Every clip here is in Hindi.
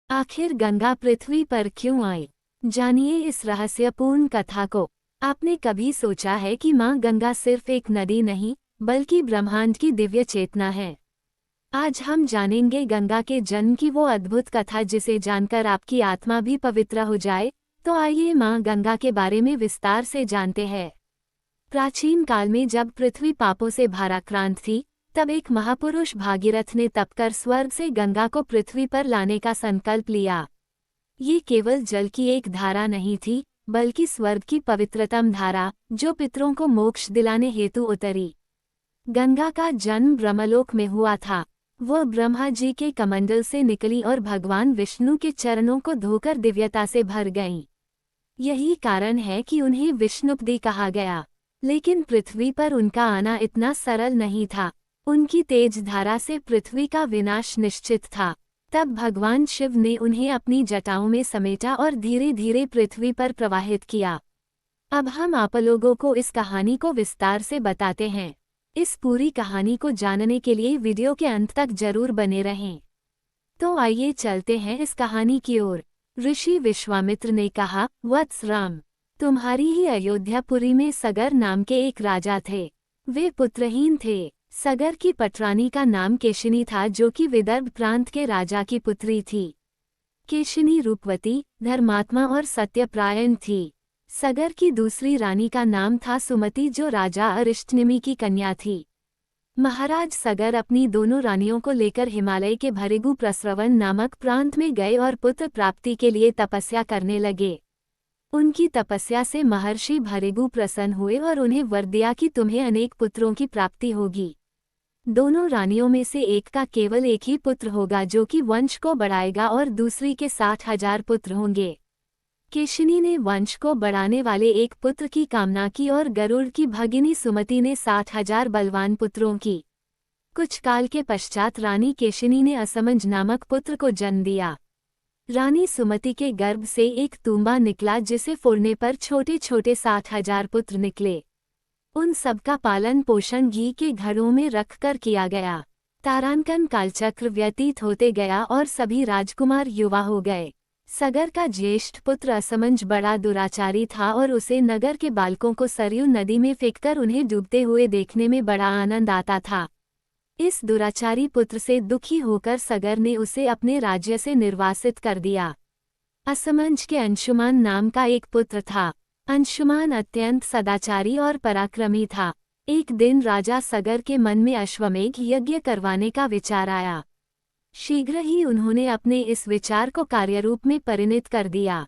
आखिर गंगा पृथ्वी पर क्यों आई? जानिए इस रहस्यपूर्ण कथा को। आपने कभी सोचा है कि माँ गंगा सिर्फ एक नदी नहीं, बल्कि ब्रह्मांड की दिव्य चेतना है? आज हम जानेंगे गंगा के जन्म की वो अद्भुत कथा जिसे जानकर आपकी आत्मा भी पवित्र हो जाए। तो आइए माँ गंगा के बारे में विस्तार से जानते हैं। प्राचीन काल में जब पृथ्वी पापों से भाराक्रांत थी, तब एक महापुरुष भागीरथ ने तपकर स्वर्ग से गंगा को पृथ्वी पर लाने का संकल्प लिया। ये केवल जल की एक धारा नहीं थी, बल्कि स्वर्ग की पवित्रतम धारा, जो पितरों को मोक्ष दिलाने हेतु उतरी। गंगा का जन्म ब्रह्मलोक में हुआ था। वह ब्रह्मा जी के कमंडल से निकली और भगवान विष्णु के चरणों को धोकर दिव्यता से भर गईं। यही कारण है कि उन्हें विष्णुपदी कहा गया। लेकिन पृथ्वी पर उनका आना इतना सरल नहीं था। उनकी तेज धारा से पृथ्वी का विनाश निश्चित था। तब भगवान शिव ने उन्हें अपनी जटाओं में समेटा और धीरे धीरे पृथ्वी पर प्रवाहित किया। अब हम आप लोगों को इस कहानी को विस्तार से बताते हैं। इस पूरी कहानी को जानने के लिए वीडियो के अंत तक जरूर बने रहें। तो आइए चलते हैं इस कहानी की ओर। ऋषि विश्वामित्र ने कहा, वत्स राम, तुम्हारी ही अयोध्यापुरी में सगर नाम के एक राजा थे। वे पुत्रहीन थे। सगर की पटरानी का नाम केशिनी था, जो कि विदर्भ प्रांत के राजा की पुत्री थी। केशिनी रूपवती, धर्मात्मा और सत्यप्रायण थी। सगर की दूसरी रानी का नाम था सुमति, जो राजा अरिष्टनेमि की कन्या थी। महाराज सगर अपनी दोनों रानियों को लेकर हिमालय के भृगु प्रस्रवण नामक प्रांत में गए और पुत्र प्राप्ति के लिए तपस्या करने लगे। उनकी तपस्या से महर्षि भृगु प्रसन्न हुए और उन्हें वर दिया कि तुम्हें अनेक पुत्रों की प्राप्ति होगी। दोनों रानियों में से एक का केवल एक ही पुत्र होगा, जो कि वंश को बढ़ाएगा, और दूसरी के 60,000 पुत्र होंगे। केशिनी ने वंश को बढ़ाने वाले एक पुत्र की कामना की और गरुड़ की भगिनी सुमति ने 60,000 बलवान पुत्रों की। कुछ काल के पश्चात रानी केशिनी ने असमंज नामक पुत्र को जन्म दिया। रानी सुमति के गर्भ से एक तूंबा निकला, जिसे फोड़ने पर छोटे छोटे 60,000 पुत्र निकले। उन सबका पालन पोषण घी के घड़ों में रखकर किया गया। तारांकन कालचक्र व्यतीत होते गया और सभी राजकुमार युवा हो गए। सगर का ज्येष्ठ पुत्र असमंज बड़ा दुराचारी था और उसे नगर के बालकों को सरयू नदी में फेंककर उन्हें डूबते हुए देखने में बड़ा आनंद आता था। इस दुराचारी पुत्र से दुखी होकर सगर ने उसे अपने राज्य से निर्वासित कर दिया। असमंज के अंशुमान नाम का एक पुत्र था। अंशुमान अत्यंत सदाचारी और पराक्रमी था। एक दिन राजा सगर के मन में अश्वमेघ यज्ञ करवाने का विचार आया। शीघ्र ही उन्होंने अपने इस विचार को कार्यरूप में परिणत कर दिया।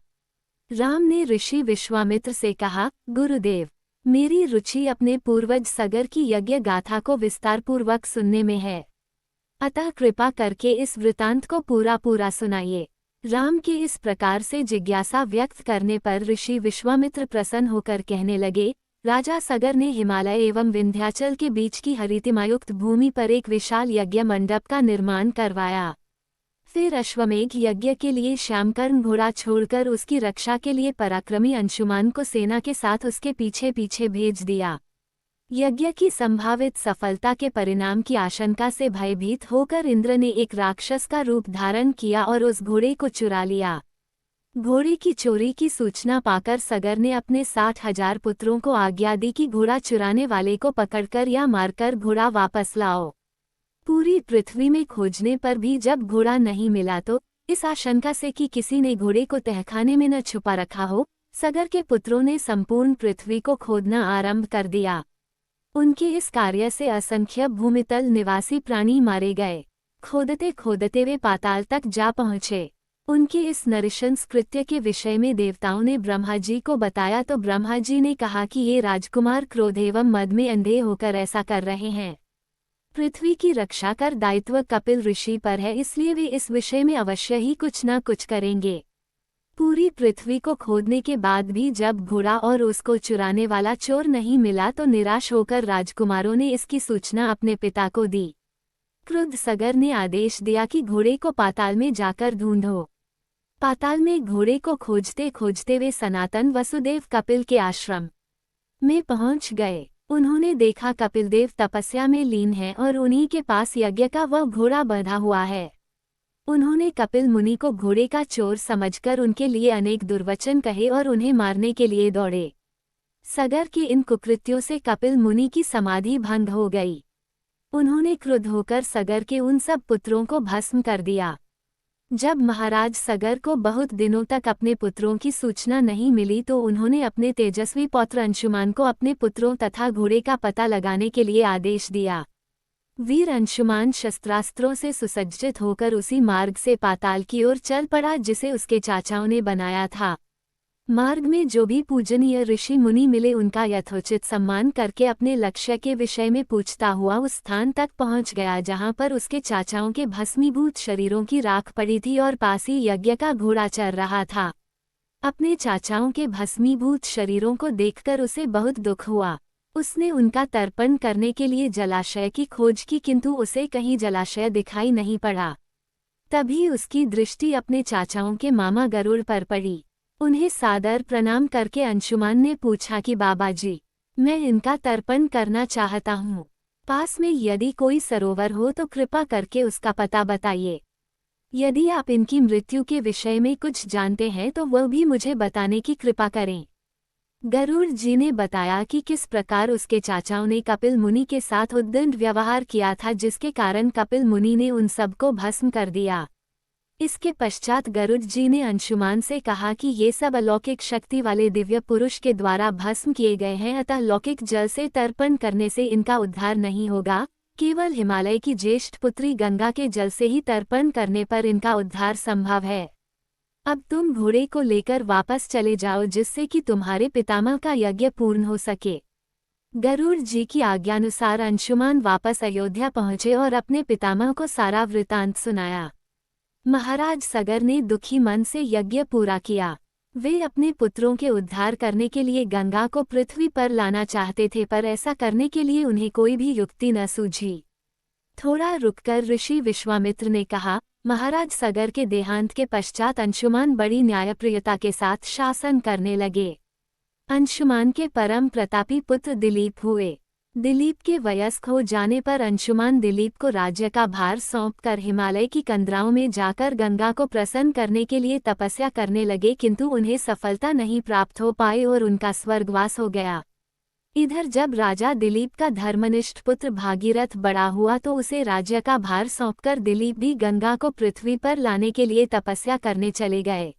राम ने ऋषि विश्वामित्र से कहा, गुरुदेव, मेरी रुचि अपने पूर्वज सगर की यज्ञ गाथा को विस्तारपूर्वक सुनने में है। अतः कृपा करके इस वृतांत को पूरा पूरा सुनाइए। राम के इस प्रकार से जिज्ञासा व्यक्त करने पर ऋषि विश्वामित्र प्रसन्न होकर कहने लगे, राजा सगर ने हिमालय एवं विंध्याचल के बीच की हरितिमायुक्त भूमि पर एक विशाल यज्ञ मंडप का निर्माण करवाया। फिर अश्वमेघ यज्ञ के लिए श्यामकर्ण घोड़ा छोड़कर उसकी रक्षा के लिए पराक्रमी अंशुमान को सेना के साथ उसके पीछे पीछे भेज दिया। यज्ञ की संभावित सफलता के परिणाम की आशंका से भयभीत होकर इंद्र ने एक राक्षस का रूप धारण किया और उस घोड़े को चुरा लिया। घोड़े की चोरी की सूचना पाकर सगर ने अपने 60,000 पुत्रों को आज्ञा दी कि घोड़ा चुराने वाले को पकड़कर या मारकर घोड़ा वापस लाओ। पूरी पृथ्वी में खोजने पर भी जब घोड़ा नहीं मिला तो इस आशंका से कि किसी ने घोड़े को तहखाने में न छुपा रखा हो, सगर के पुत्रों ने संपूर्ण पृथ्वी को खोदना आरंभ कर दिया। उनके इस कार्य से असंख्य भूमितल निवासी प्राणी मारे गए। खोदते खोदते वे पाताल तक जा पहुँचे। उनके इस नृशंस कृत्य के विषय में देवताओं ने ब्रह्मा जी को बताया तो ब्रह्मा जी ने कहा कि ये राजकुमार क्रोध एवं मद में अंधे होकर ऐसा कर रहे हैं। पृथ्वी की रक्षा कर दायित्व कपिल ऋषि पर है, इसलिए वे इस विषय में अवश्य ही कुछ न कुछ करेंगे। पूरी पृथ्वी को खोदने के बाद भी जब घोड़ा और उसको चुराने वाला चोर नहीं मिला तो निराश होकर राजकुमारों ने इसकी सूचना अपने पिता को दी। क्रुद्ध सगर ने आदेश दिया कि घोड़े को पाताल में जाकर ढूंढो। पाताल में घोड़े को खोजते खोजते वे सनातन वसुदेव कपिल के आश्रम में पहुंच गए। उन्होंने देखा कपिलदेव तपस्या में लीन हैं और उन्हीं के पास यज्ञ का वह घोड़ा बंधा हुआ है। उन्होंने कपिल मुनि को घोड़े का चोर समझकर उनके लिए अनेक दुर्वचन कहे और उन्हें मारने के लिए दौड़े। सगर के इन कुकृत्यों से कपिल मुनि की समाधि भंग हो गई। उन्होंने क्रुद्ध होकर सगर के उन सब पुत्रों को भस्म कर दिया। जब महाराज सगर को बहुत दिनों तक अपने पुत्रों की सूचना नहीं मिली तो उन्होंने अपने तेजस्वी पौत्र अंशुमान को अपने पुत्रों तथा घोड़े का पता लगाने के लिए आदेश दिया। वीर अंशुमान शस्त्रास्त्रों से सुसज्जित होकर उसी मार्ग से पाताल की ओर चल पड़ा जिसे उसके चाचाओं ने बनाया था। मार्ग में जो भी पूजनीय ऋषि मुनि मिले उनका यथोचित सम्मान करके अपने लक्ष्य के विषय में पूछता हुआ उस स्थान तक पहुंच गया जहां पर उसके चाचाओं के भस्मीभूत शरीरों की राख पड़ी थी और पास ही यज्ञ का घोड़ा चर रहा था। अपने चाचाओं के भस्मीभूत शरीरों को देखकर उसे बहुत दुख हुआ। उसने उनका तर्पण करने के लिए जलाशय की खोज की किंतु उसे कहीं जलाशय दिखाई नहीं पड़ा। तभी उसकी दृष्टि अपने चाचाओं के मामा गरुड़ पर पड़ी। उन्हें सादर प्रणाम करके अंशुमान ने पूछा कि बाबा जी, मैं इनका तर्पण करना चाहता हूँ। पास में यदि कोई सरोवर हो तो कृपा करके उसका पता बताइए। यदि आप इनकी मृत्यु के विषय में कुछ जानते हैं तो वह भी मुझे बताने की कृपा करें। गरुड़ जी ने बताया कि किस प्रकार उसके चाचाओं ने कपिल मुनि के साथ उद्दंड व्यवहार किया था जिसके कारण कपिल मुनि ने उन सबको भस्म कर दिया। इसके पश्चात गरुड़ जी ने अंशुमान से कहा कि ये सब अलौकिक शक्ति वाले दिव्य पुरुष के द्वारा भस्म किए गए हैं, अतः लौकिक जल से तर्पण करने से इनका उद्धार नहीं होगा। केवल हिमालय की ज्येष्ठ पुत्री गंगा के जल से ही तर्पण करने पर इनका उद्धार संभव है। अब तुम घोड़े को लेकर वापस चले जाओ जिससे कि तुम्हारे पितामह का यज्ञ पूर्ण हो सके। गरुड़ जी की आज्ञानुसार अंशुमान वापस अयोध्या पहुंचे और अपने पितामह को सारा वृतांत सुनाया। महाराज सगर ने दुखी मन से यज्ञ पूरा किया। वे अपने पुत्रों के उद्धार करने के लिए गंगा को पृथ्वी पर लाना चाहते थे, पर ऐसा करने के लिए उन्हें कोई भी युक्ति न सूझी। थोड़ा रुककर ऋषि विश्वामित्र ने कहा, महाराज सगर के देहांत के पश्चात अंशुमान बड़ी न्यायप्रियता के साथ शासन करने लगे। अंशुमान के परम प्रतापी पुत्र दिलीप हुए। दिलीप के वयस्क हो जाने पर अंशुमान दिलीप को राज्य का भार सौंपकर हिमालय की कंदराओं में जाकर गंगा को प्रसन्न करने के लिए तपस्या करने लगे, किंतु उन्हें सफलता नहीं प्राप्त हो पाई और उनका स्वर्गवास हो गया। इधर जब राजा दिलीप का धर्मनिष्ठ पुत्र भागीरथ बड़ा हुआ तो उसे राज्य का भार सौंपकर दिलीप भी गंगा को पृथ्वी पर लाने के लिए तपस्या करने चले गए,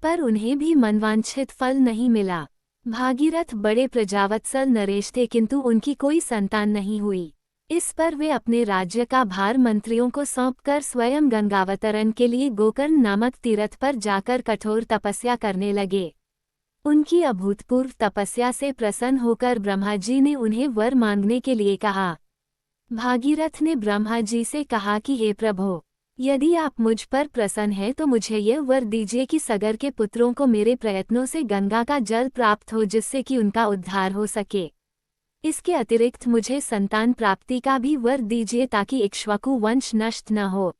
पर उन्हें भी मनवांछित फल नहीं मिला। भागीरथ बड़े प्रजावत्सल नरेश थे, किंतु उनकी कोई संतान नहीं हुई। इस पर वे अपने राज्य का भार मंत्रियों को सौंपकर स्वयं गंगावतरण के लिए गोकर्ण नामक तीर्थ पर जाकर कठोर तपस्या करने लगे। उनकी अभूतपूर्व तपस्या से प्रसन्न होकर ब्रह्मा जी ने उन्हें वर मांगने के लिए कहा। भागीरथ ने ब्रह्मा जी से कहा कि हे प्रभो, यदि आप मुझ पर प्रसन्न हैं तो मुझे यह वर दीजिए कि सगर के पुत्रों को मेरे प्रयत्नों से गंगा का जल प्राप्त हो जिससे कि उनका उद्धार हो सके। इसके अतिरिक्त मुझे संतान प्राप्ति का भी वर दीजिए ताकि इक्ष्वाकु वंश नष्ट न हो।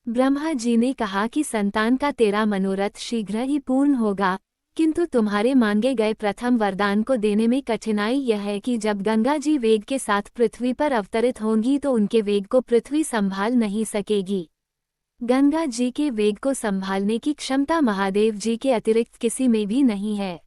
ब्रह्मा जी ने कहा कि संतान का तेरा मनोरथ शीघ्र ही पूर्ण होगा, किंतु तुम्हारे मांगे गए प्रथम वरदान को देने में कठिनाई यह है कि जब गंगा जी वेग के साथ पृथ्वी पर अवतरित होंगी तो उनके वेग को पृथ्वी संभाल नहीं सकेगी। गंगा जी के वेग को संभालने की क्षमता महादेव जी के अतिरिक्त किसी में भी नहीं है।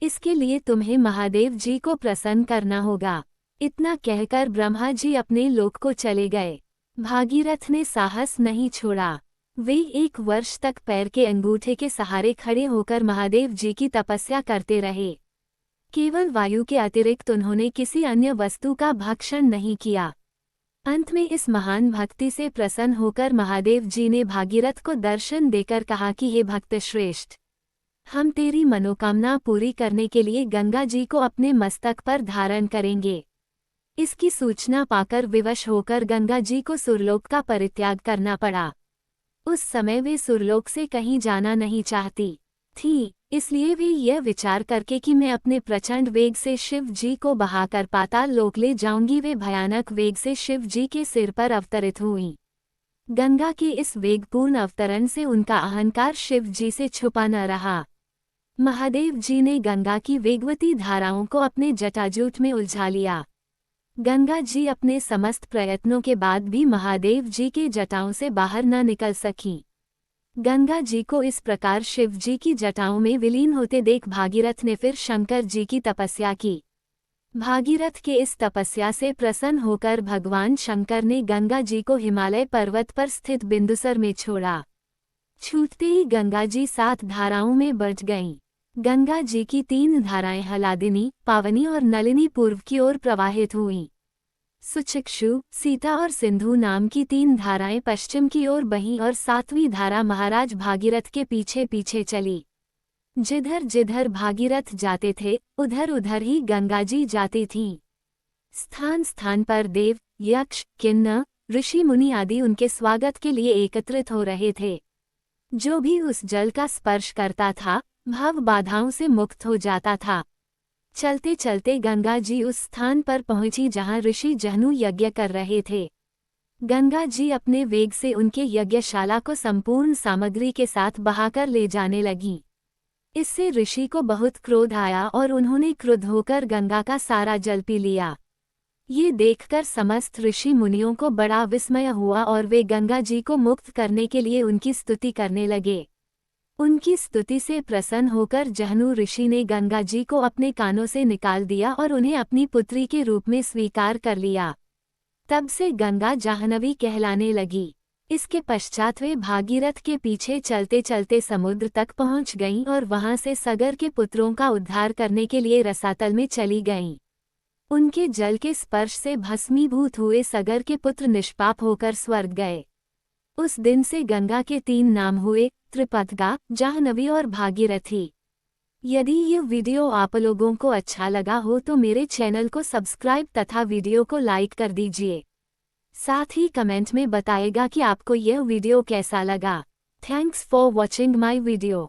इसके लिए तुम्हें महादेव जी को प्रसन्न करना होगा। इतना कहकर ब्रह्मा जी अपने लोक को चले गए। भागीरथ ने साहस नहीं छोड़ा। वे 1 वर्ष तक पैर के अंगूठे के सहारे खड़े होकर महादेव जी की तपस्या करते रहे। केवल वायु के अतिरिक्त उन्होंने किसी अन्य वस्तु का भक्षण नहीं किया। अंत में इस महान भक्ति से प्रसन्न होकर महादेव जी ने भागीरथ को दर्शन देकर कहा कि हे भक्त श्रेष्ठ, हम तेरी मनोकामना पूरी करने के लिए गंगा जी को अपने मस्तक पर धारण करेंगे। इसकी सूचना पाकर विवश होकर गंगा जी को सुरलोक का परित्याग करना पड़ा। उस समय वे सुरलोक से कहीं जाना नहीं चाहती थी, इसलिए वे यह विचार करके कि मैं अपने प्रचंड वेग से शिव जी को बहाकर पाताल लोक ले जाऊंगी, वे भयानक वेग से शिव जी के सिर पर अवतरित हुईं। गंगा के इस वेगपूर्ण अवतरण से उनका अहंकार शिव जी से छुपा न रहा। महादेव जी ने गंगा की वेगवती धाराओं को अपने जटाजूट में उलझा लिया। गंगा जी अपने समस्त प्रयत्नों के बाद भी महादेव जी के जटाओं से बाहर न निकल सकीं। गंगा जी को इस प्रकार शिव जी की जटाओं में विलीन होते देख भागीरथ ने फिर शंकर जी की तपस्या की। भागीरथ के इस तपस्या से प्रसन्न होकर भगवान शंकर ने गंगा जी को हिमालय पर्वत पर स्थित बिंदुसर में छोड़ा। छूटते ही गंगा जी 7 धाराओं में बट गईं। गंगा जी की 3 धाराएं हलादिनी, पावनी और नलिनी पूर्व की ओर प्रवाहित हुईं। सुचिक्षु, सीता और सिंधु नाम की 3 धाराएं पश्चिम की ओर बहीं और 7वीं धारा महाराज भागीरथ के पीछे पीछे चली। जिधर जिधर भागीरथ जाते थे उधर उधर ही गंगा जी जाती थीं। स्थान स्थान पर देव, यक्ष, किन्नर, ऋषि मुनि आदि उनके स्वागत के लिए एकत्रित हो रहे थे। जो भी उस जल का स्पर्श करता था भव बाधाओं से मुक्त हो जाता था। चलते चलते गंगा जी उस स्थान पर पहुंची जहां ऋषि जहनु यज्ञ कर रहे थे। गंगा जी अपने वेग से उनके यज्ञशाला को संपूर्ण सामग्री के साथ बहाकर ले जाने लगी। इससे ऋषि को बहुत क्रोध आया और उन्होंने क्रुद्ध होकर गंगा का सारा जल पी लिया। ये देखकर समस्त ऋषि मुनियों को बड़ा विस्मय हुआ और वे गंगा जी को मुक्त करने के लिए उनकी स्तुति करने लगे। उनकी स्तुति से प्रसन्न होकर जहनु ऋषि ने गंगा जी को अपने कानों से निकाल दिया और उन्हें अपनी पुत्री के रूप में स्वीकार कर लिया। तब से गंगा जाह्नवी कहलाने लगी। इसके पश्चात वे भागीरथ के पीछे चलते चलते समुद्र तक पहुंच गईं और वहां से सगर के पुत्रों का उद्धार करने के लिए रसातल में चली गईं। उनके जल के स्पर्श से भस्मीभूत हुए सगर के पुत्र निष्पाप होकर स्वर्ग गए। उस दिन से गंगा के 3 नाम हुए, त्रिपथगा, जाह्नवी और भागीरथी। यदि ये वीडियो आप लोगों को अच्छा लगा हो तो मेरे चैनल को सब्सक्राइब तथा वीडियो को लाइक कर दीजिए। साथ ही कमेंट में बताएगा कि आपको यह वीडियो कैसा लगा। Thanks for watching my video.